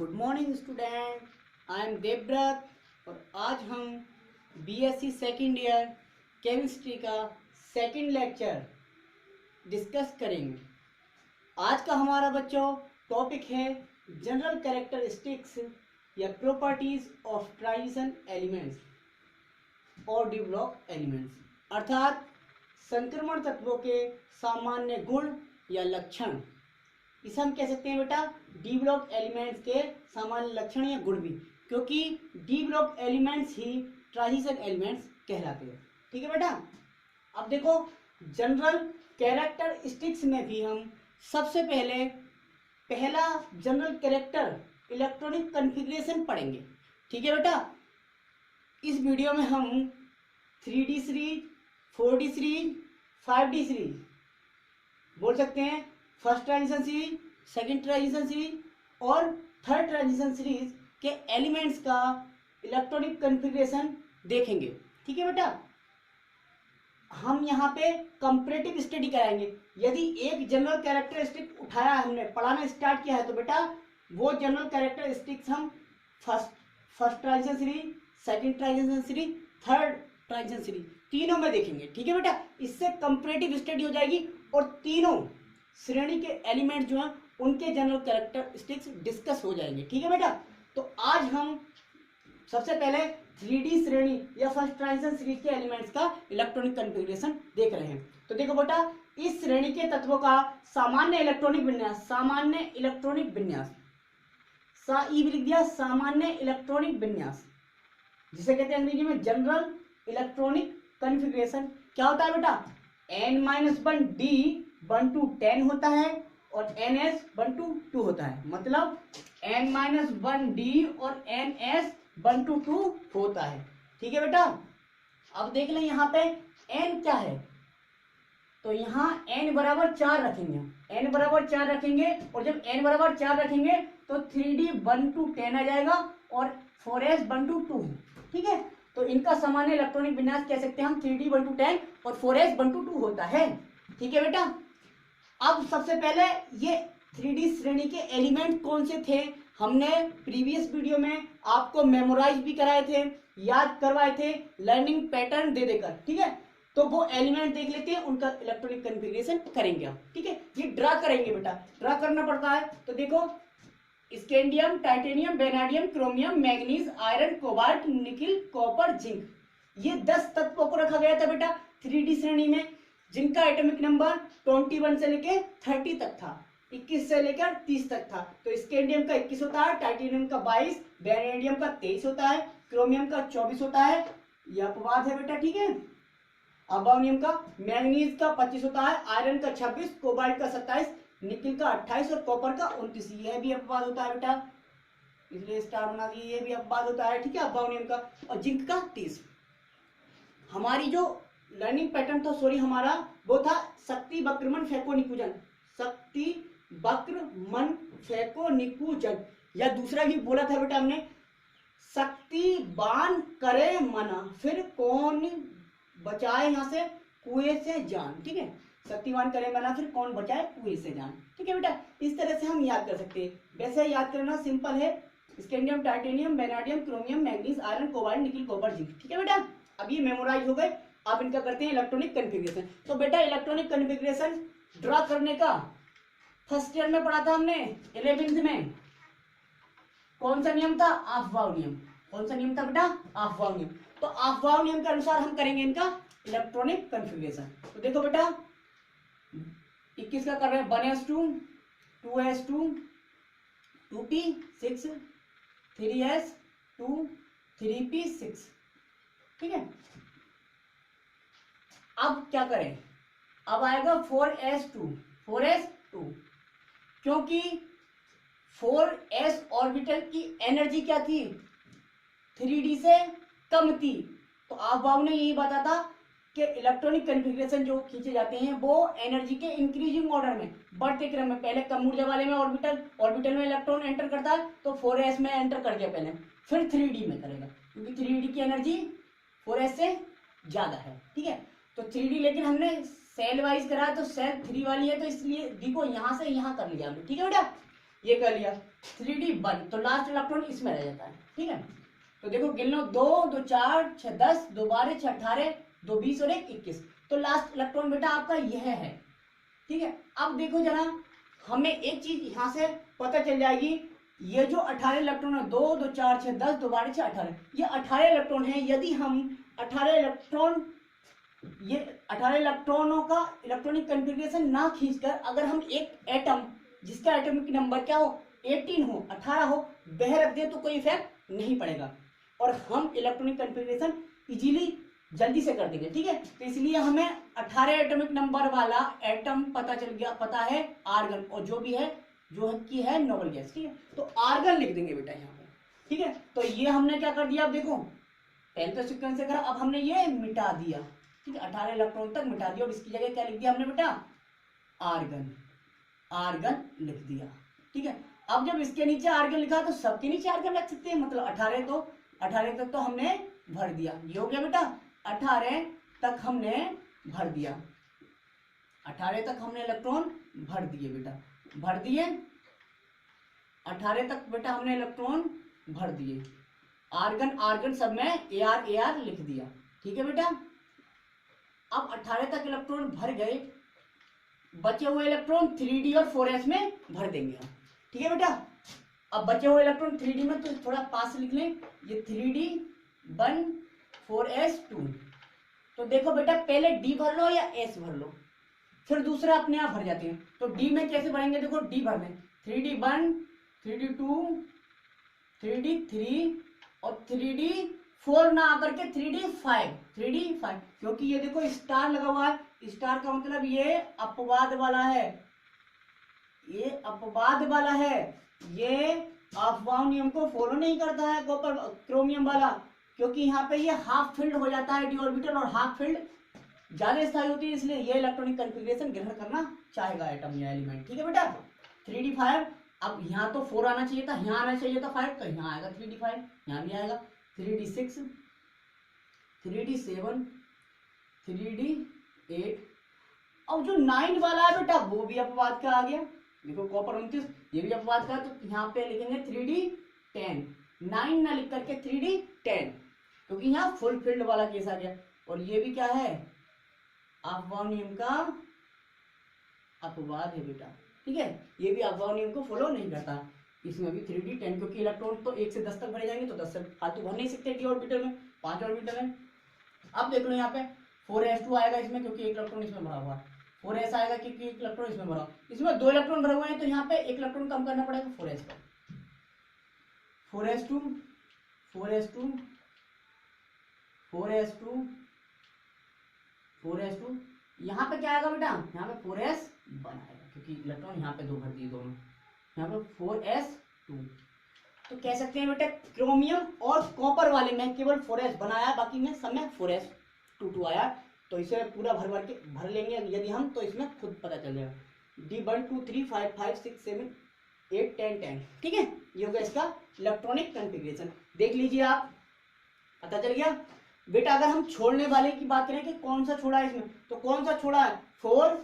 Good morning student, I am Devvrat और आज हम बीएससी सेकेंड ईयर केमिस्ट्री का सेकेंड लेक्चर डिस्कस करेंगे। आज का हमारा बच्चों टॉपिक है जनरल कैरेक्टरिस्टिक्स या प्रॉपर्टीज ऑफ ट्रांजिशन एलिमेंट्स और डी ब्लॉक एलिमेंट्स, अर्थात संक्रमण तत्वों के सामान्य गुण या लक्षण। इसे हम कह सकते हैं बेटा डी ब्लॉक एलिमेंट्स के सामान्य लक्षण या गुण भी, क्योंकि डी ब्लॉक एलिमेंट्स ही ट्रांजिशन एलिमेंट्स कहलाते हैं। ठीक है बेटा। अब देखो जनरल कैरेक्टरिस्टिक्स में भी हम सबसे पहला जनरल कैरेक्टर इलेक्ट्रॉनिक कॉन्फ़िगरेशन पढ़ेंगे। ठीक है बेटा। इस वीडियो में हम 3D series, 4D series, 5D series बोल सकते हैं, first transition series, second transition series और थर्ड ट्रांजिशन सीरीज के एलिमेंट्स का इलेक्ट्रॉनिक कॉन्फ़िगरेशन देखेंगे। ठीक है बेटा। हम यहाँ पे कंपैरेटिव स्टडी कराएंगे। यदि एक जनरल कैरेक्टरिस्टिक उठाया हमने, पढ़ाना स्टार्ट किया है, तो बेटा वो जनरल कैरेक्टरिस्टिक्स हम first transition series, second transition series, third transition series तीनों में देखेंगे। ठीक है बेटा। इससे कंपैरेटिव स्टडी हो जाएगी और तीनों श्रेणी के एलिमेंट जो हैं उनके जनरल कैरेक्टरिस्टिक्स डिस्कस हो जाएंगे। ठीक है बेटा। तो आज हम सबसे पहले 3D श्रेणी या फर्स्ट ट्रांजिशन सीरीज के एलिमेंट्स का इलेक्ट्रॉनिक कॉन्फ़िगरेशन देख रहे हैं। तो देखो बेटा, इस श्रेणी के तत्वों का सामान्य इलेक्ट्रॉनिक विन्यास, सामान्य इलेक्ट्रॉनिक विन्यास, सा-ई भी लिख दिया, सामान्य इलेक्ट्रॉनिक विन्यास, जिसे कहते हैं अंग्रेजी में जनरल इलेक्ट्रॉनिक कॉन्फ़िगरेशन। क्या होता है बेटा? n-1 d 1 to 10 होता है और ns 1 to 2 होता है। मतलब n-1 d और ns 1 to 2 होता है। ठीक है बेटा। अब देख लें यहाँ पे n क्या है, तो यहाँ n बराबर 4 रखेंगे, n बराबर 4 रखेंगे और जब n बराबर 4 रखेंगे तो 3d 1 to 10 आ जाएगा और 4s 1 to 2। ठीक है। तो इनका सामान्य इलेक्ट्रॉनिक विन्यास कह सकते हैं हम 3d 1 to 10 और 4s 1 to 2 होता है। ठीक है बेटा। अब सबसे पहले ये 3D श्रेणी के एलिमेंट कौन से थे, हमने प्रीवियस वीडियो में आपको मेमोराइज भी कराए थे, याद करवाए थे लर्निंग पैटर्न दे देकर। ठीक है। तो वो एलिमेंट देख लेते हैं, उनका इलेक्ट्रॉनिक कॉन्फ़िगरेशन करेंगे हम। ठीक है। ये ड्रा करेंगे बेटा, ड्रा करना पड़ता है। तो देखो scandium, titanium, vanadium, chromium, manganese, iron, cobalt, nickel, copper, zinc, ये 10 तत्वों को रखा गया था बेटा 3D श्रेणी में, जिनका एटॉमिक नंबर 21 से लेके 30 तक था, 21 से लेकर 30 तक था। तो स्कैंडियम का 21 होता है, टाइटेनियम का 22, वेनेडियम का 23 होता है, क्रोमियम का 24 होता है, यह अपवाद है बेटा। ठीक है। अबानियम का, मैग्नीज का 25 होता है, आयरन का 26, कोबाल्ट का 27, निकिल का 28 और कॉपर का 29, यह भी अपवाद होता है बेटा, इसलिए स्टार बना दिए, ये भी अपवाद होता है। ठीक है। अबानियम का और जिंक का 30। हमारी जो लर्निंग पैटर्न था, सॉरी हमारा वो था शक्ति वक्रमण फैकोनिकुजन, शक्ति वक्रमण फैकोनिकुजन, या दूसरा भी बोला था बेटा हमने, शक्तिवान करे मना फिर कौन बचाए यहाँ से कुएं से जान। ठीक है। शक्तिवान करे मना फिर कौन बचाए कुएं से जान। ठीक है बेटा। इस तरह से हम याद कर सकते हैं। वैसे याद करना सिंपल है, scandium, titanium, vanadium, chromium, manganese, iron, cobalt, nickel, copper, zinc. ठीक है बेटा। अब ये मेमोराइज हो गए। आप इनका करते हैं इलेक्ट्रॉनिक कॉन्फ़िगरेशन। तो बेटा इलेक्ट्रॉनिक कॉन्फ़िगरेशन ड्रा करने का फर्स्ट ईयर में पढ़ा था हमने, 11th में कौन सा नियम था? अफबाउ नियम। कौन सा नियम था बेटा? अफबाउ नियम। तो अफबाउ नियम के अनुसार हम करेंगे इनका इलेक्ट्रॉनिक कॉन्फ़िगरेशन। तो देखो बेटा 21 का कर रहे हैं 1s2, 2s2, 2p6, 3s2, 3p6। ठीक है। अब क्या करें? अब आएगा 4s2, क्योंकि 4s ऑर्बिटल की एनर्जी क्या थी? 3D से कम थी। तो अफबाउ ने यही बताया था कि इलेक्ट्रॉनिक कॉन्फ़िगरेशन जो खींचे जाते हैं वो एनर्जी के इंक्रीजिंग ऑर्डर में, बढ़ते क्रम में, पहले कम ऊर्जा वाले में ऑर्बिटल में इलेक्ट्रॉन एंटर करता है, तो 4s में एंटर कर दिया पहले, फिर 3D में करेगा, क्योंकि 3D की एनर्जी 4s से ज्यादा है। ठीक है। तो 3D लेकिन हमने सेल वाइज करा, तो सेल 3 वाली है, तो इसलिए डी को यहां से यहां कर लिया हमने। ठीक है बेटा। ये कर लिया 3d बंद, तो लास्ट इलेक्ट्रॉन इसमें रह जाता है। ठीक है, तो देखो गिन लो, 2 2 4 6 10, 2 12 6 18, 2 20 और 1 21, तो लास्ट इलेक्ट्रॉन बेटा आपका यह है। ठीक है, अब देखो जरा, हमें एक चीज यहां से पता चल जाएगी, ये जो 18 इलेक्ट्रॉन है, 2 2 4 6 10, 2 12 6 18, ये 18 इलेक्ट्रॉन है। यदि हम 18 इलेक्ट्रॉन, ये 18 इलेक्ट्रॉनों का इलेक्ट्रॉनिक कॉन्फ़िगरेशन ना खींचकर अगर हम एक एटम जिसका एटॉमिक नंबर क्या हो, 18 हो, 18 हो, वह रख दे तो कोई इफेक्ट नहीं पड़ेगा और हम इलेक्ट्रॉनिक कॉन्फ़िगरेशन इजीली जल्दी से कर देंगे। ठीक है, तो इसलिए हमें 18 एटॉमिक नंबर वाला एटम पता चल गया, पता है आर्गन, और जो भी है जो की है नोबल गैस। ठीक है, तो आर्गन लिख देंगे बेटा यहाँ पे। ठीक है, तो ये हमने क्या कर दिया, अब देखो पहले तो सीक्वेंस से करा, अब हमने ये मिटा दिया। ठीक है, 18 इलेक्ट्रॉन तक मिटा दिया और इसकी जगह क्या लिख दिया हमने बेटा, आर्गन, आर्गन लिख दिया। ठीक है, अब जब इसके नीचे आर्गन लिखा तो सबके नीचे आर्गन रख सकते हैं, मतलब 18 तक तो हमने भर दिया। ये हो गया बेटा, 18 तक हमने भर दिया, 18 तक हमने इलेक्ट्रॉन भर दिए बेटा, भर दिए 18 तक बेटा हमने इलेक्ट्रॉन भर दिए। आर्गन आर्गन सब में AR लिख दिया। ठीक है बेटा, अब 18 तक इलेक्ट्रॉन भर गए, बचे हुए इलेक्ट्रॉन 3d और 4s में भर देंगे हम। ठीक है बेटा, अब बचे हुए इलेक्ट्रॉन 3d में तो थोड़ा पास लिख लें, ये 3d 1 4s 2। तो देखो बेटा पहले d भर लो या s भर लो, फिर दूसरा अपने आप भर जाते हैं। तो d में कैसे भरेंगे, देखो d भर लें, 3d 1 3d 2 3d 3 और 3d 4 ना आकर के 3d 5, क्योंकि ये देखो स्टार लगा हुआ है, स्टार का मतलब ये अपवाद वाला है, ये अपवाद वाला है, ये अफवाह नियम को फॉलो नहीं करता है कॉपर क्रोमियम वाला, क्योंकि यहाँ पे ये हाफ फिल्ड हो जाता है डी ऑर्बिटल, और हाफ फिल्ड ज्यादा स्थायी होती है, इसलिए ये इलेक्ट्रॉनिक कॉन्फ़िगरेशन ग्रहण करना चाहेगा एटम या एलिमेंट। ठीक है बेटा, 3d 5, अब यहाँ तो 4 आना चाहिए था, यहाँ आना चाहिए था 5, तो यहाँ आएगा 3d 5, यहाँ भी आएगा 3d 6 3d 7 3d 8। अब जो 9 वाला है बेटा वो भी अपवाद का आ गया, देखो कॉपर 29 ये भी अपवाद का, तो यहाँ पे लिखेंगे 3d 10, 9 ना लिख करके 3d 10, क्योंकि यहाँ फुल फील्ड वाला केस आ गया। और ये भी क्या है, अफवाह नियम का अपवाद है बेटा। ठीक है, ये भी अफवाह नियम को फॉलो नहीं करता, इसमें भी 3d 10, क्योंकि इलेक्ट्रॉन तो 1 से 10 तक भरे जाएंगे, तो 10 से फालतू भर नहीं सकते डी ऑर्बिटल में, 5 ऑर्बिटल में। अब देख लो यहाँ पे 4s2 आएगा इसमें, क्योंकि एक इलेक्ट्रॉन इसमें भरा हुआ है, 4s आएगा क्योंकि एक इलेक्ट्रॉन इसमें भरा, इसमें 2 इलेक्ट्रॉन भरे हुए हैं, तो यहाँ पे एक इलेक्ट्रॉन कम करना पड़ेगा 4s का, 4s2 4s2 4s2 4s2, यहाँ पे क्या आएगा बेटा, यहाँ पे 4s बनाएगा, क्योंकि इलेक्ट्रॉन यहाँ पे 2 भर दिए दोनों, यहाँ पे 4s2। तो कह सकते हैं बेटा क्रोमियम और कॉपर वाले में केवल 4s बनाया, बाकी में सब में 4s22 आया, तो इसे पूरा भर के भर लेंगे यदि हम, तो इसमें खुद पता चल जाएगा, d 1 2 3 5 5 6 7 8 10 10। ठीक है, ये हो गया इसका इलेक्ट्रॉनिक कॉन्फ़िगरेशन, देख लीजिए आप, पता चल गया बेटा। अगर हम छोड़ने वाले की बात करें कि कौन सा छोड़ा है इसमें, तो कौन सा छोड़ा है, 4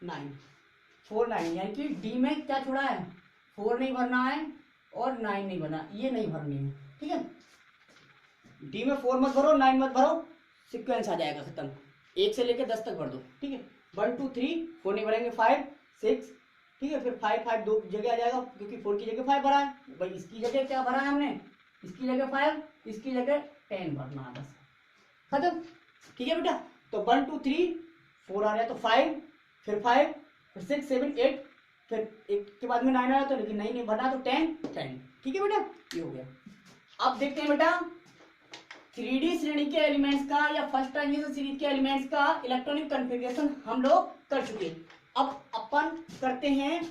9, यानी कि डी में क्या छोड़ा है, 4 नहीं भरना है और 9 नहीं भरना, ये नहीं भरनी है। ठीक है, डी में 4 मत भरो, 9 मत भरो, सीक्वेंस आ जाएगा खत्म, 1 से लेकर 10 तक भर दो। ठीक है, 1 2 3 4 नहीं भरेंगे, 5 6, ठीक है, फिर 5 5 दो जगह आ जाएगा, क्योंकि 4 की जगह 5 भरा है भाई, इसकी जगह क्या भरा है हमने, इसकी जगह 5, इसकी जगह 10 भरना है, बस खत्म। ठीक है बेटा, तो 1 2 3 4 आ रहा है, तो 5 फिर 5 फिर 6 7 8, फिर एक के बाद में 9 आया, तो लेकिन नहीं भरना, तो 10। ठीक है बेटा, ये हो गया। अब देखते हैं बेटा 3d श्रेणी के एलिमेंट्स का या फर्स्ट ट्रांजिशन सीरीज के एलिमेंट्स का इलेक्ट्रॉनिक कॉन्फ़िगरेशन हम लोग कर चुके हैं। अब अपन करते हैं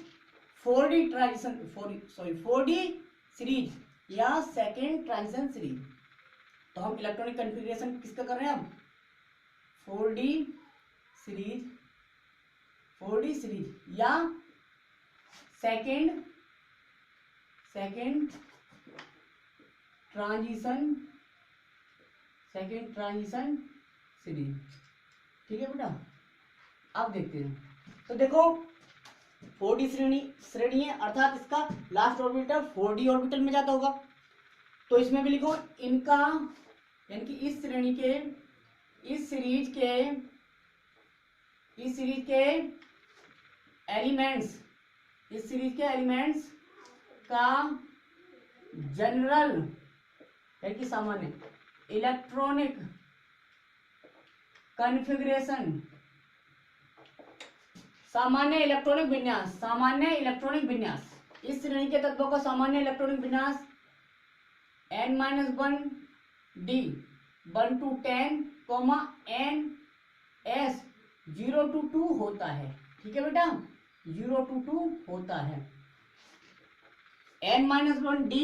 4d ट्रांजिशन 4d सीरीज या सेकेंड ट्रांजिशन सीरीज। तो हम इलेक्ट्रॉनिक कॉन्फ़िगरेशन किसका कर रहे हैं, अब 4d सीरीज या सेकेंड ट्रांजिशन सीरीज। ठीक है बेटा, अब देखते हैं, तो देखो 4d श्रेणी है, अर्थात इसका लास्ट ऑर्बिटल 4d ऑर्बिटल में जाता होगा। तो इसमें भी लिखो इनका, यानी कि इस सीरीज के एलिमेंट्स का जनरल यानी कि सामान्य इलेक्ट्रॉनिक कॉन्फ़िगरेशन, सामान्य इलेक्ट्रॉनिक विन्यास, इस श्रेणी के तत्वों का सामान्य इलेक्ट्रॉनिक विन्यास n-1d 1 to 10, ns 0 to 2 होता है। ठीक है बेटा, 0 to 2 होता है। n-1d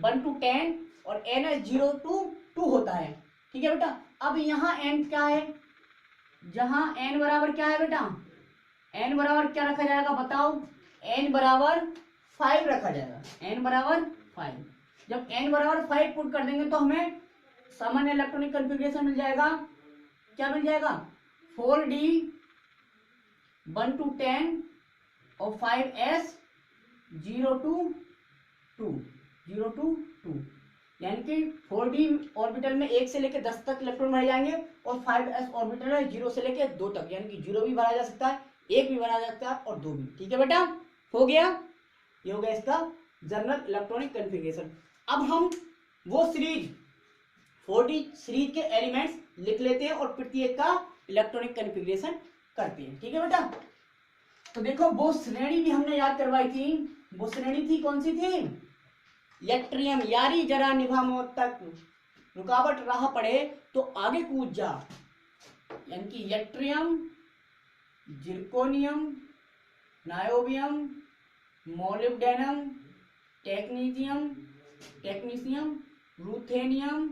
1 to 10 और ns 0 to 2 होता है। ठीक है बेटा, अब यहाँ n क्या है, जहां n बराबर क्या है बेटा, n बराबर क्या रखा जाएगा बताओ, n बराबर 5 रखा जाएगा, n बराबर 5। जब n बराबर 5 पुट कर देंगे तो हमें सामान्य इलेक्ट्रॉनिक कॉन्फ़िगरेशन मिल जाएगा, क्या मिल जाएगा, 4d 1 to 10 और 5s 0 to 2, यानी कि 4d ऑर्बिटल में 1 से लेकर 10 तक इलेक्ट्रॉन भरे जाएंगे और 5s ऑर्बिटल में 0 से लेकर 2 तक, यानी कि 0 भी भरा जा सकता है, 1 भी भरा जा सकता है और 2 भी। ठीक है बेटा, हो गया, ये हो गया इसका जनरल इलेक्ट्रॉनिक कॉन्फ़िगरेशन। अब हम वो सीरीज 4d सीरीज के एलिमेंट्स लिख लेते हैं और प्रत्येक का इलेक्ट्रॉनिक कॉन्फ़िगरेशन करते हैं। ठीक है बेटा, तो देखो वो श्रेणी भी हमने याद करवाई थी, वो श्रेणी थी कौन सी थी, यट्रियम, यारी जरा निभा मौत तक, रुकावट राह पड़े तो आगे कूद जा, यानी कि yttrium, zirconium, niobium, molybdenum, technetium, ruthenium,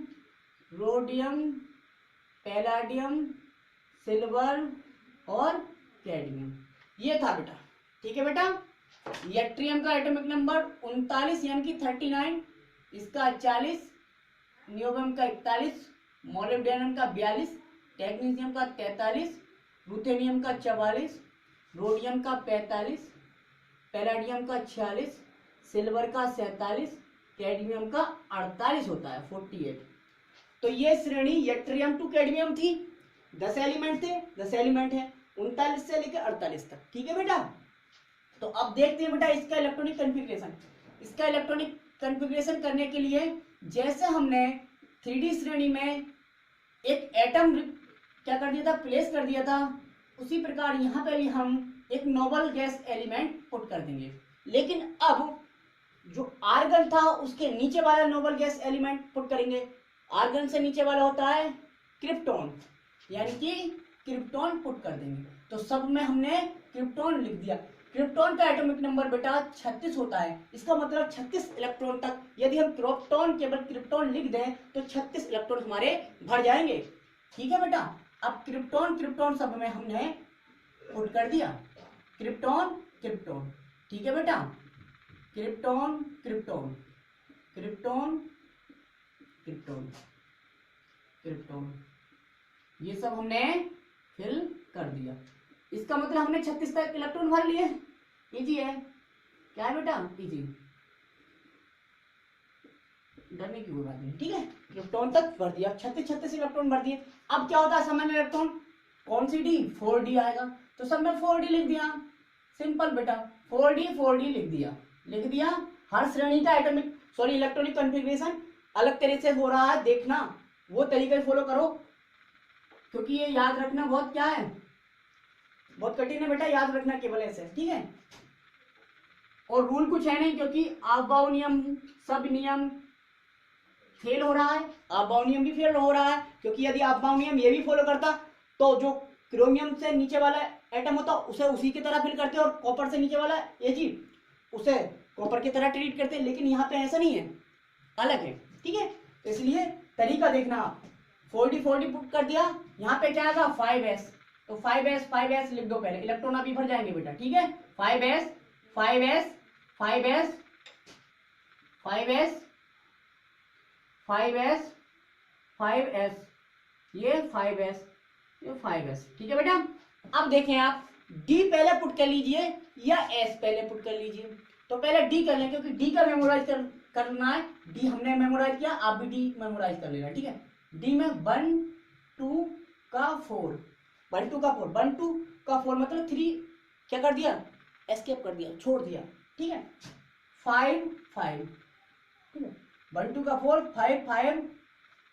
rhodium, palladium, silver और कैडमियम, ये था बेटा। ठीक है बेटा, यट्रियम का एटॉमिक नंबर 39 यानी कि 39, इसका 40, नियोबियम का 41, मोलिब्डेनम का 42, टेक्नीशियम का 43, रूथेनियम का 44, रोडियम का 45, पैलाडियम का 46, सिल्वर का 47, कैडमियम का 48 होता है, 48। तो ये श्रेणी यट्रियम टू कैडमियम थी, 10 एलिमेंट थे, 10 एलिमेंट है 39 से लेकर 48 तक। ठीक है बेटा, तो अब देखते हैं बेटा इसका इलेक्ट्रॉनिक कॉन्फ़िगरेशन। इसका इलेक्ट्रॉनिक कॉन्फ़िगरेशन करने के लिए जैसे हमने 3D श्रेणी में एक एटम क्या कर दिया था, प्लेस कर दिया था, उसी प्रकार यहाँ पे भी हम एक नोबल गैस एलिमेंट पुट कर देंगे। लेकिन अब जो आर्गन था उसके नीचे वाला नोबल गैस एलिमेंट पुट करेंगे। आर्गन से नीचे वाला होता है क्रिप्टॉन, यानी कि क्रिप्टॉन पुट कर देंगे। तो सब में हमने क्रिप्टॉन लिख दिया। क्रिप्टॉन का एटॉमिक नंबर बेटा 36 होता है, इसका मतलब 36 इलेक्ट्रॉन तक यदि हम केवल क्रिप्टॉन लिख दें तो 36 इलेक्ट्रॉन हमारे भर जाएंगे। ठीक है बेटा, अब क्रिप्टॉन सब में हमने पुट कर दिया, क्रिप्टॉन। ठीक है बेटा, क्रिप्टॉन ये सब हमने फिल कर दिया। इसका मतलब हमने 36 तक इलेक्ट्रॉन भर लिए। इजी है, क्या है बेटा, इजी, डरने की कोई बात नहीं। ठीक है, इलेक्ट्रॉन तक भर दिया, 36 इलेक्ट्रॉन भर दिए। अब क्या होता है सामान्य इलेक्ट्रॉन, कौन सी डी, 4d आएगा, तो सब में 4d लिख दिया, सिंपल बेटा, 4d लिख दिया। हर श्रेणी का इलेक्ट्रॉनिक कॉन्फ़िगरेशन अलग तरह से हो रहा है, देखना वो तरीके फॉलो करो, क्योंकि ये याद रखना बहुत क्या है, बहुत कठिन है बेटा याद रखना केवल ऐसे। ठीक है, और रूल कुछ है नहीं, क्योंकि आबाऊ नियम, सब नियम फेल हो रहा है, आबाऊ नियम भी फेल हो रहा है, क्योंकि यदि आबाऊ नियम ये भी फॉलो करता तो जो क्रोमियम से नीचे वाला एटम होता उसे उसी की तरह फिल करते और कॉपर से नीचे वाला उसे कॉपर की तरह ट्रीट करते, लेकिन यहाँ पे ऐसा नहीं है, अलग है। ठीक है, तो इसलिए तरीका देखना आप, 4d पुट कर दिया, यहाँ पे क्या आएगा 5s, तो 5s लिख दो पहले, इलेक्ट्रॉन अभी भर जाएंगे बेटा। ठीक है, 5s ये 5s। ठीक है बेटा, अब देखें आप डी पहले पुट कर लीजिए या एस पहले पुट कर लीजिए। तो पहले डी कर लें क्योंकि डी का मेमोराइज करना है। डी हमने मेमोराइज किया, आप भी डी मेमोराइज कर लेना, ठीक है। डी में 1 2 का 4, 1 2 का 4, 1 2 का 4 मतलब 3 क्या कर दिया, एस्केप कर दिया, छोड़ दिया, ठीक है। 5 5, ठीक है। 1 2 का 4, 5 5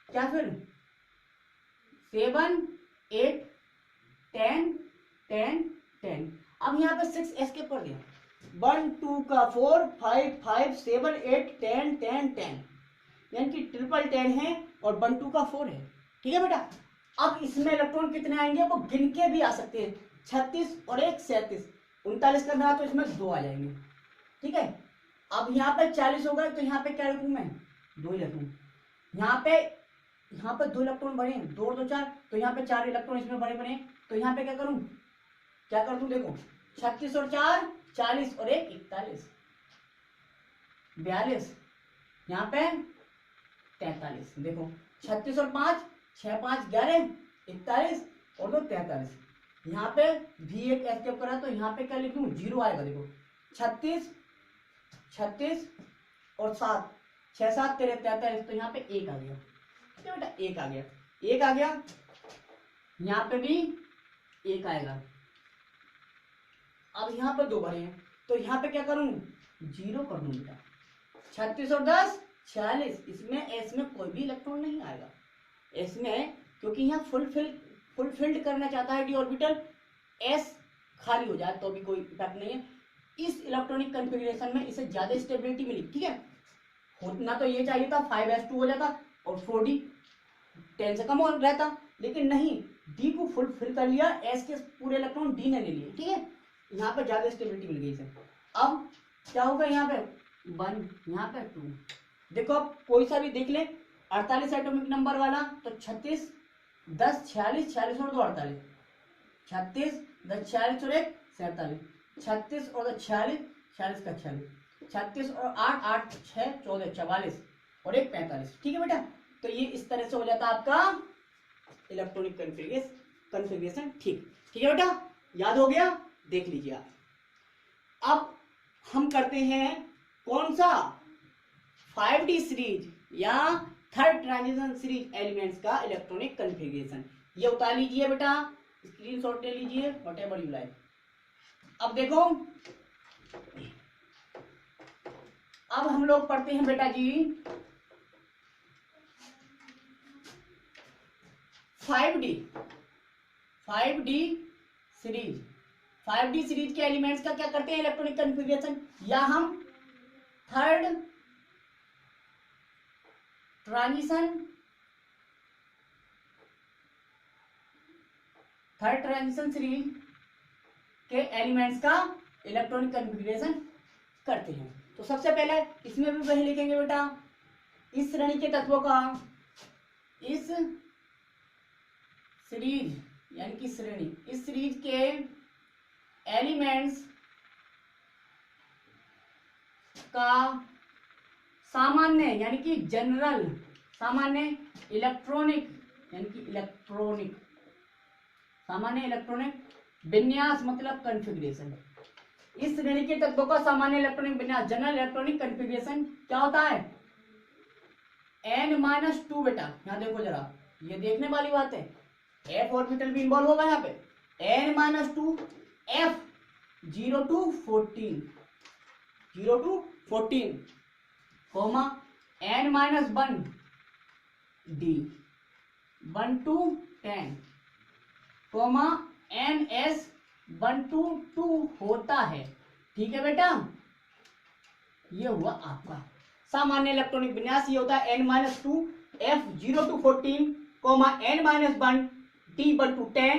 क्या, फिर 7 8 10 10 10। अब यहाँ पे 6 एस्केप कर दिया। 1 2 का 4 5 5 7 8 10 10 10, यानी कि ट्रिपल 10 है और 1 2 का 4 है, ठीक है बेटा। अब इसमें इलेक्ट्रॉन कितने आएंगे वो गिन के भी आ सकते हैं, 36 और 1 37, 39 करना है तो इसमें 2 आ जाएंगे, ठीक है। अब यहाँ पे 40 हो गए तो यहाँ पे क्या रखूँ मैं, 2 ही रखूँ। यहाँ पे 2 इलेक्ट्रॉन बने, 2 और 2 4, तो यहाँ पे 4 इलेक्ट्रॉन इसमें बने, तो यहाँ पे क्या करूँ, क्या कर दूं, देखो 36 और 4 40 और 1 41 42, यहाँ पे 43, देखो 36 और 5 6 5 11 41 और 2 43। यहाँ पे भी एक एस्केप करा तो यहाँ पे क्या लिख दूं, 0 आएगा। देखो 36 36 और 7 6 7 13 43, तो यहाँ पे 1 आ गया, ठीक है बेटा, 1 आ गया, 1 आ गया। यहाँ पे भी 1 आएगा। अब यहाँ पर 2 बने हैं तो यहाँ पे क्या करूं, 0 कर दूं बेटा। 36 और 10 46, इसमें एस में कोई भी इलेक्ट्रॉन नहीं आएगा, इसमें क्योंकि यहाँ फुलफिल्ड करना चाहता है डी ऑर्बिटल, एस खाली हो जाए तो भी कोई इफेक्ट नहीं है। इस इलेक्ट्रॉनिक कन्फिग्रेशन में इसे ज्यादा स्टेबिलिटी मिली, ठीक है। होना तो ये चाहिए था 5s2 हो जाता और 4d 10 से कम हो रहता, लेकिन नहीं, डी को फुलफिल कर लिया, एस के पूरे इलेक्ट्रॉन डी ने ले लिए, ठीक है। यहाँ पर ज्यादा स्टेबिलिटी मिल गई इसे। अब क्या होगा, यहाँ पे 1 यहाँ पे 2, देखो अब कोई सा भी देख ले 48 एटॉमिक नंबर वाला, तो 36 10 46 46 और 2 48, 36 10 46 और 1 47, 36 और 2 46 46 का 46, 36 और 8 8 6 14 44 और 1 45, ठीक है बेटा। तो ये इस तरह से हो जाता है आपका इलेक्ट्रॉनिक कन्फिग्रेशन, ठीक है बेटा, याद हो गया, देख लीजिए आप। अब हम करते हैं कौन सा, 5d सीरीज या थर्ड ट्रांजिशन सीरीज एलिमेंट्स का इलेक्ट्रॉनिक कन्फिग्रेशन। ये उतार लीजिए बेटा, स्क्रीनशॉट ले लीजिए, व्हाटएवर यू लाइक। अब देखो, अब हम लोग पढ़ते हैं बेटा जी 5d सीरीज। 5d सीरीज के एलिमेंट्स का क्या करते हैं इलेक्ट्रॉनिक कन्फिग्रेशन, या हम थर्ड ट्रांजिशन सीरीज के एलिमेंट्स का इलेक्ट्रॉनिक कन्फिग्रेशन करते हैं। तो सबसे पहले इसमें भी वही लिखेंगे बेटा, इस श्रेणी के तत्वों का, इस सीरीज यानी कि श्रेणी, इस सीरीज के एलिमेंट्स का सामान्य यानी कि जनरल, सामान्य इलेक्ट्रॉनिक यानी कि सामान्य इलेक्ट्रॉनिक विन्यास मतलब कन्फिग्रेशन। इस श्रेणी के तत्वों का सामान्य इलेक्ट्रॉनिक विन्यास, जनरल इलेक्ट्रॉनिक कन्फिग्रेशन क्या होता है, n-2 बेटा। यहां देखो जरा, ये देखने वाली बात है, f ऑर्बिटल भी इन्वॉल्व होगा यहाँ पे, n-2 f 0 to 14 comma n-1 d 1 to 10 comma ns 1 to 2 होता है, ठीक है बेटा। ये हुआ आपका सामान्य इलेक्ट्रॉनिक विन्यास, ये होता है n-2 f 0 to 14 comma n-1 d 1 to 10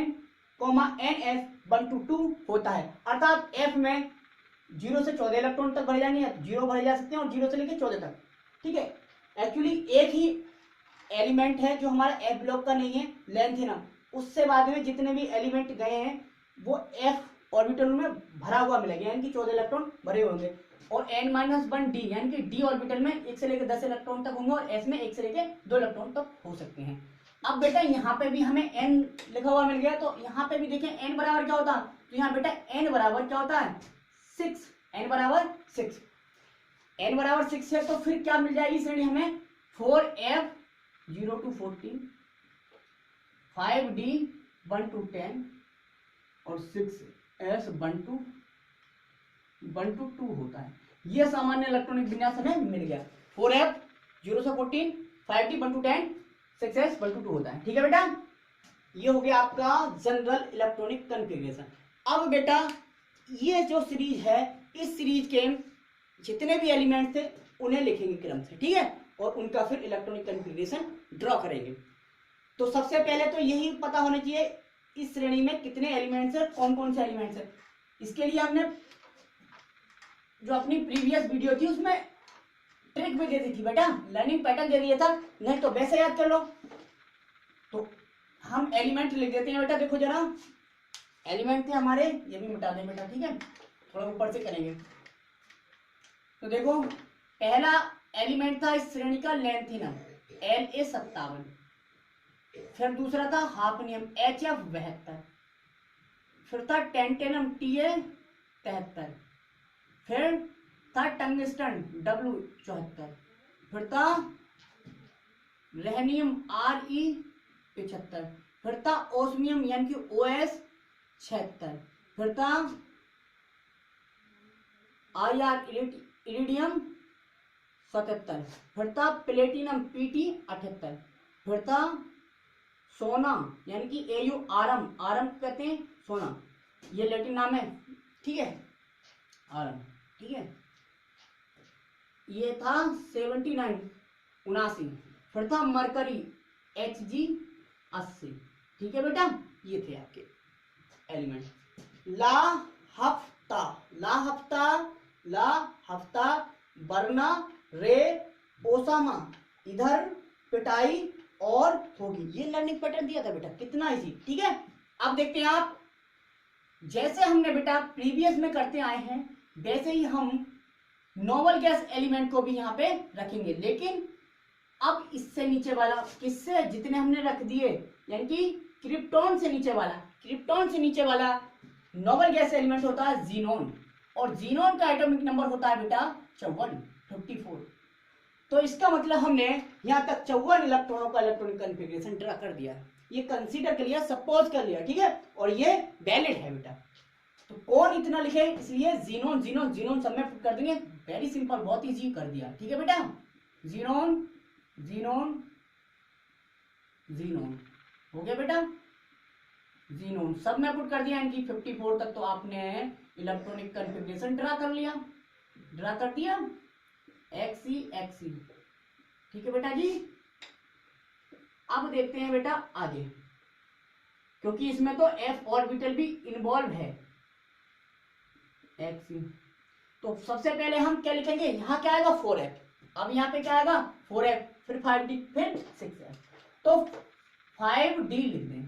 comma ns 1 to 2 होता है। अर्थात f में 0 से 14 इलेक्ट्रॉन तक भरे जाएंगे, 0 भरे जा सकते हैं और 0 से लेकर 14 तक, ठीक है। एक्चुअली एक ही एलिमेंट है जो हमारा f ब्लॉक का नहीं है, लेंथ है ना, उससे बाद में जितने भी एलिमेंट गए हैं वो f ऑर्बिटल में भरा हुआ मिलेगा, यानी कि 14 इलेक्ट्रॉन भरे होंगे। और n-1 d यानी कि d ऑर्बिटल में 1 से लेकर 10 इलेक्ट्रॉन तक होंगे और s में 1 से लेकर 2 इलेक्ट्रॉन तक हो सकते हैं। अब बेटा यहाँ पे भी हमें n लिखा हुआ मिल गया, तो यहाँ पे भी देखें n बराबर क्या होता है, तो यहाँ बेटा n बराबर क्या होता है 6, n बराबर 6, n बराबर 6 है, तो फिर क्या मिल जाएगी श्रेणी हमें 4f 0 to 14, 5d 1 to 10 और 6s 1 to 2 होता है। ये सामान्य इलेक्ट्रॉनिक विन्यास हमें मिल गया। 4f 0 से 14, 5d 1 to 10, 6s 1 to 2 होता है। ठीक है बेटा, ये हो गया आपका जनरल इलेक्ट्रॉनिक कॉन्फ़िगरेशन। अब बेटा ये जो सीरीज है, इस सीरीज के जितने भी एलिमेंट्स थे उन्हें लिखेंगे क्रम से, ठीक है, और उनका फिर इलेक्ट्रॉनिक कॉन्फ़िगरेशन ड्रॉ करेंगे। तो सबसे पहले तो यही पता होना चाहिए इस श्रेणी में कितने एलिमेंट्स है, कौन कौन से एलिमेंट्स है। इसके लिए हमने जो अपनी प्रीवियस वीडियो थी उसमें ट्रिक भी दे दी थी बेटा, लर्निंग पैटर्न दे दिया था, नहीं तो वैसे याद कर लो। तो हम एलिमेंट लिख देते हैं बेटा, देखो जरा एलिमेंट थे हमारे, ये भी मिटा दें बेटा, ठीक है, थोड़ा ऊपर से करेंगे। तो देखो पहला एलिमेंट था इस श्रेणी का लेंथिनम La 57, फिर दूसरा था हाफनियम HF 72, फिर था टेंटेनम Ta 73, फिर था टंगस्टन W 74, फिर था रेहनियम Re 75, फिर था ओस्मियम यानी कि OS 76, फिर था इरिडियम 77, फिर था प्लेटिनम PT 78, फिर था सोना यानी कि AU आरम, आरम कहते हैं सोना, ये लैटिन नाम है, ठीक है, आरम, ठीक है, ये था 79 79, फिर था मरकरी Hg 80, ठीक है बेटा, ये थे आपके एलिमेंट। ला हफ्ता, ला हफ्ता, ला हफ्ता, बरना, रे, ओसामा, इधर पिटाई और होगी, ये लर्निंग पैटर्न दिया था बेटा, कितना इजी, ठीक है। अब देखते हैं आप, जैसे हमने बेटा प्रीवियस में करते आए हैं वैसे ही हम नोबल गैस एलिमेंट को भी यहाँ पे रखेंगे, लेकिन अब इससे नीचे वाला, किससे, जितने हमने रख दिए यानी कि क्रिप्टॉन से नीचे वाला, क्रिप्टॉन से नीचे वाला नोबल गैस एलिमेंट होता है जीनोन, और जीनोन का एटॉमिक नंबर होता है बेटा 54। तो इसका मतलब हमने यहाँ तक 54 इलेक्ट्रॉनों का इलेक्ट्रॉनिक कॉन्फ़िगरेशन ड्रा कर दिया, ये कंसीडर कर लिया, सपोज कर लिया, ठीक है, और ये वैलिड है बेटा। तो कौन इतना लिखे, इसलिए जीनोन जीनोन जीनोन सब में पुट कर देंगे, वेरी सिंपल, बहुत इजी कर दिया, ठीक है बेटा। जीनोन जीनोन जीनोन हो गया बेटा, जीनोन सब में पुट कर दिया, इनकी 54 तक तो आपने इलेक्ट्रॉनिक कॉन्फ़िगरेशन ड्रा कर लिया, ड्रा कर दिया, XE XE, ठीक है बेटा जी। अब देखते हैं बेटा आगे, क्योंकि इसमें तो f ऑर्बिटल भी इन्वॉल्व है, XE। तो सबसे पहले हम क्या लिखेंगे, यहाँ क्या आएगा 4f, अब यहाँ पे क्या आएगा 4f, फिर 5d, फिर 6f, तो 5d लिख दें,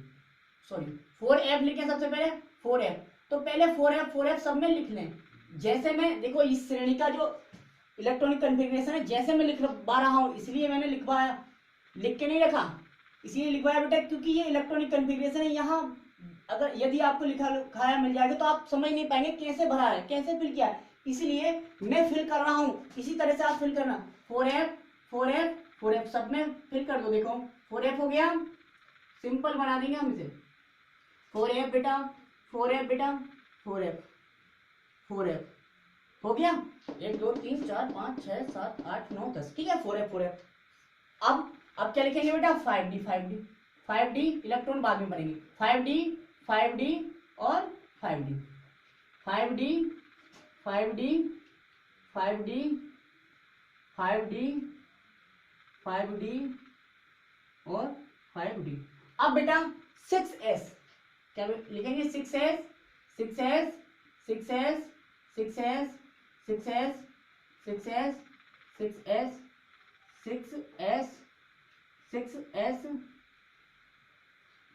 सॉरी 4f लिखें सबसे पहले 4f, तो पहले 4f सब में लिख लें। जैसे मैं देखो इस श्रेणी का जो इलेक्ट्रॉनिक कॉन्फ़िगरेशन है जैसे मैं लिखवा रहा हूँ, इसलिए मैंने लिखवाया, लिख के नहीं रखा, इसलिए लिखवाया बेटा, क्योंकि ये इलेक्ट्रॉनिक कॉन्फ़िगरेशन है। यहाँ अगर यदि आपको लिखाया मिल जाएगा तो आप समझ नहीं पाएंगे कैसे भरा है, कैसे फिल किया है, इसलिए मैं फिल कर रहा हूँ, इसी तरह से आप फिल करना। 4f सब में फिल कर दो, देखो 4f हो गया, सिंपल बना देंगे हम इसे, 4f बेटा 4f बेटा 4f हो गया, 1 2 3 4 5 6 7 8 9 10, ठीक है, 4f। अब क्या लिखेंगे बेटा 5d इलेक्ट्रॉन बाद में बनेंगे, 5d और 5d और 5d। अब बेटा 6s क्या लिखेंगे, 6s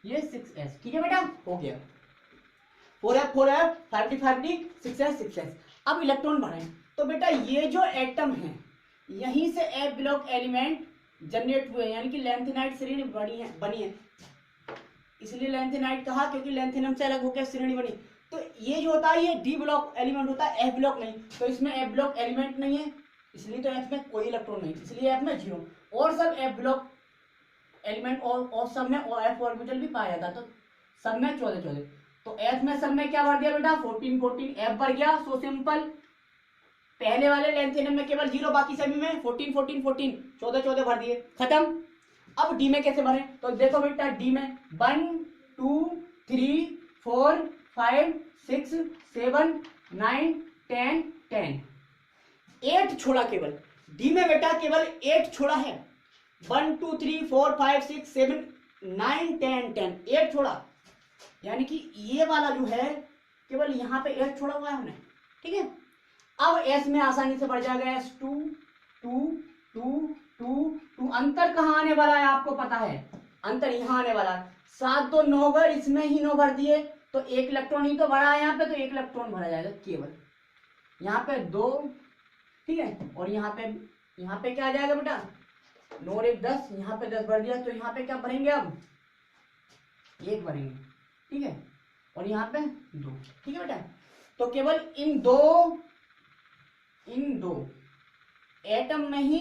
ये 6s, ठीक है बेटा, हो गया 4f 5d 6s। अब इलेक्ट्रॉन बढ़ाएं, तो बेटा ये जो एटम है यहीं से F ब्लॉक एलिमेंट जनरेट हुए, यानी कि लेंथेनाइट श्रेणी बनी है। इसलिए लेंथेनाइट कहा क्योंकि लेंथेनम से अलग होकर श्रेणी बनी। तो ये जो होता है ये डी ब्लॉक एलिमेंट होता है, एफ ब्लॉक नहीं। तो इसमें एफ ब्लॉक एलिमेंट नहीं है, इसलिए तो एफ में कोई इलेक्ट्रॉन नहीं, इसलिए एफ में 0। और सब एफ ब्लॉक एलिमेंट और सब में एफ ऑर्बिटल भी पाया जाता, तो सब में 14। तो एफ में सब में क्या भर दिया बेटा 14 एफ भर गया। सो सिंपल, पहले वाले लेंथेनम में केवल 0, बाकी सभी में 14 14 भर दिए, खत्म। अब डी में कैसे भरे, तो देखो बेटा डी में 1 2 3 4 5 6 7 9 10 10 8 छोड़ा केवल डी में बेटा, केवल 8 छोड़ा है। 1 2 3 4 5 6 7 9 10 10 8 छोड़ा, यानी कि ये वाला जो है केवल यहाँ पे 8 छोड़ा हुआ है हमने, ठीक है। अब एस में आसानी से बढ़ जाएगा, एस 2 2 2 2 2। अंतर कहाँ आने वाला है आपको पता है, अंतर यहाँ आने वाला है। 7 2 9 भर, इसमें ही 9 भर दिए, तो 1 इलेक्ट्रॉन ही तो भरा है यहाँ पे, तो 1 इलेक्ट्रॉन भरा जाएगा केवल। यहाँ पे 2, ठीक है, और यहाँ पे क्या आ जाएगा बेटा 9 और 1 10, यहाँ पे 10 भर दिया, तो यहाँ पे क्या भरेंगे अब 1 भरेंगे, ठीक है, और यहाँ पे 2, ठीक है बेटा। तो केवल इन दो एटम में ही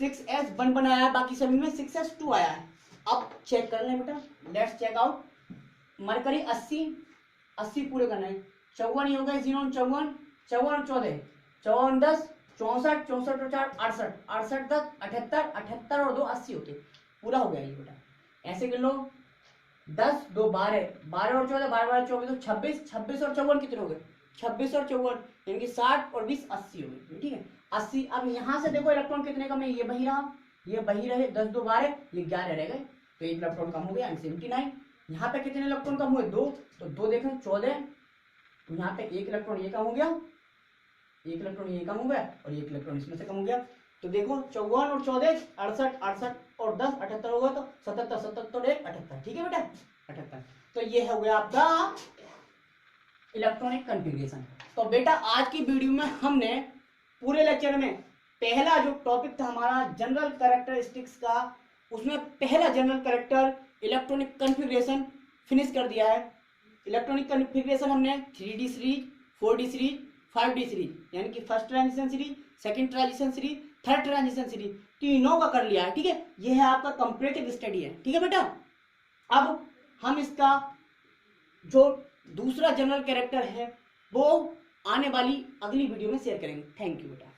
6s1 बनाया, बाकी सभी में 6s2 आया है। अब चेक कर लें बेटा, लेट्स चेक आउट। मरकरी 80 पूरे करना है, 54 ही हो गए, 0 54 54 14 54 10 64 64 और 4 68 68 10 78 78 और 2 80 होते, पूरा हो गया ये बेटा। ऐसे कर लो 10 2 12 12 और 14 12 12 24 तो 26 26 और 54 कितने हो गए 26 और 54, यानी कि 60 और 20 80 हो गए, ठीक है 80। अब यहाँ से देखो इलेक्ट्रॉन कितने कम है, ये वही रहा, ये वही रहे, 10 2 12, ये 11 रह गए, तो 1 इलेक्ट्रॉन कम हो गया, 79। यहाँ पे कितने इलेक्ट्रॉन कम हुए 2, तो 2 देखें 14, तो यहाँ पे 1 इलेक्ट्रॉन ये कम हो गया, 1 इलेक्ट्रॉन ये कम हो गया, और 1 इलेक्ट्रॉन इसमें से कम हो गया। तो देखो 54 और 14 68 68 और 10 78 हो गया, तो 77 77 और 1 78, ठीक है बेटा 78। तो ये हो गया आपका इलेक्ट्रॉनिक कन्फिग्रेशन। तो बेटा आज की वीडियो में हमने पूरे लेक्चर में पहला जो टॉपिक था हमारा जनरल कैरेक्टरिस्टिक्स का, उसमें पहला general character electronic configuration finish कर दिया है। इलेक्ट्रॉनिक कन्फिग्रेशन हमने 3D series 4D series 5D series, यानी कि first transition series, second transition series, third transition series, तीनों का कर लिया है, ठीक है। ये है आपका कंपैरेटिव स्टडी है, ठीक है बेटा। अब हम इसका जो दूसरा जनरल कैरेक्टर है वो आने वाली अगली वीडियो में शेयर करेंगे। थैंक यू बेटा।